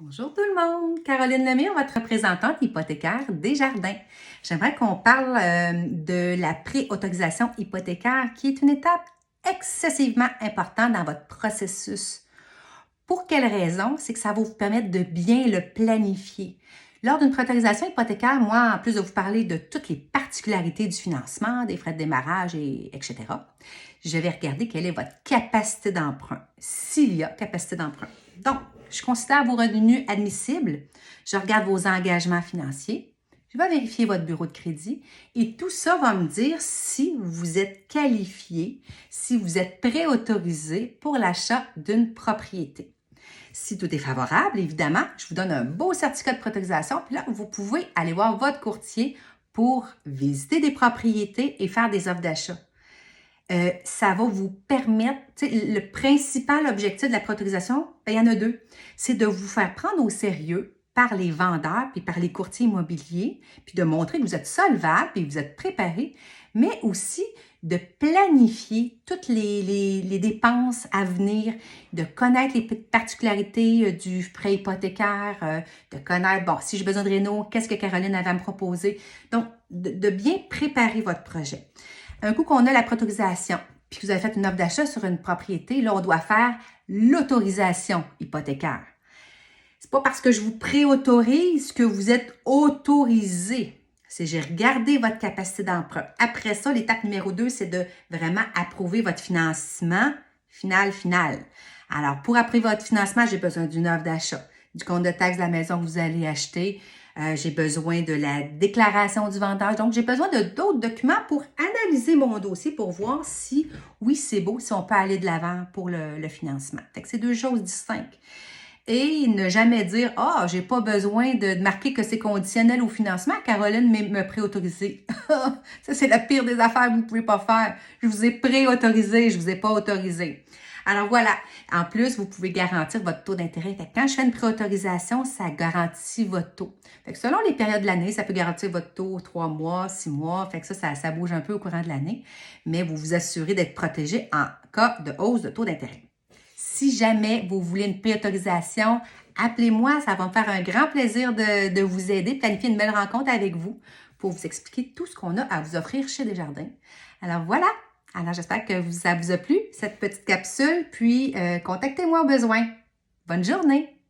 Bonjour tout le monde, Caroline Lemire, votre représentante hypothécaire Desjardins. J'aimerais qu'on parle de la pré-autorisation hypothécaire qui est une étape excessivement importante dans votre processus. Pour quelle raison? C'est que ça va vous permettre de bien le planifier. Lors d'une pré-autorisation hypothécaire, moi, en plus de vous parler de toutes les particularités du financement, des frais de démarrage, etc., je vais regarder quelle est votre capacité d'emprunt, s'il y a capacité d'emprunt. Donc, je considère vos revenus admissibles, je regarde vos engagements financiers, je vais vérifier votre bureau de crédit et tout ça va me dire si vous êtes qualifié, si vous êtes préautorisé pour l'achat d'une propriété. Si tout est favorable, évidemment, je vous donne un beau certificat de pré-autorisation, puis là, vous pouvez aller voir votre courtier pour visiter des propriétés et faire des offres d'achat. Ça va vous permettre, le principal objectif de la pré-autorisation, il y en a deux. C'est de vous faire prendre au sérieux par les vendeurs puis par les courtiers immobiliers, puis de montrer que vous êtes solvable et que vous êtes préparé, mais aussi de planifier toutes les dépenses à venir, de connaître les particularités du prêt hypothécaire, de connaître, bon, si j'ai besoin de réno, qu'est-ce que Caroline avait à me proposer. Donc, de bien préparer votre projet. Un coup qu'on a la pré-autorisation, puis que vous avez fait une offre d'achat sur une propriété, là, on doit faire l'autorisation hypothécaire. C'est pas parce que je vous préautorise que vous êtes autorisé. C'est j'ai regardé votre capacité d'emprunt. Après ça, l'étape numéro 2, c'est de vraiment approuver votre financement final. Alors, pour approuver votre financement, j'ai besoin d'une offre d'achat, du compte de taxe de la maison que vous allez acheter. J'ai besoin de la déclaration du vendeur. Donc, j'ai besoin de d'autres documents pour analyser mon dossier pour voir si, oui, c'est beau, si on peut aller de l'avant pour le financement. Fait que c'est deux choses distinctes. Et ne jamais dire « Ah, j'ai pas besoin de marquer que c'est conditionnel au financement, Caroline me préautorisé. » Ça, c'est la pire des affaires que vous ne pouvez pas faire. Je vous ai préautorisé, je vous ai pas autorisé. Alors voilà, en plus, vous pouvez garantir votre taux d'intérêt. Quand je fais une préautorisation, ça garantit votre taux. Fait que selon les périodes de l'année, ça peut garantir votre taux 3 mois, 6 mois. Fait que ça bouge un peu au courant de l'année. Mais vous vous assurez d'être protégé en cas de hausse de taux d'intérêt. Si jamais vous voulez une préautorisation, appelez-moi. Ça va me faire un grand plaisir de vous aider, planifier une belle rencontre avec vous pour vous expliquer tout ce qu'on a à vous offrir chez Desjardins. Alors voilà. Alors j'espère que ça vous a plu, cette petite capsule. Puis contactez-moi au besoin. Bonne journée!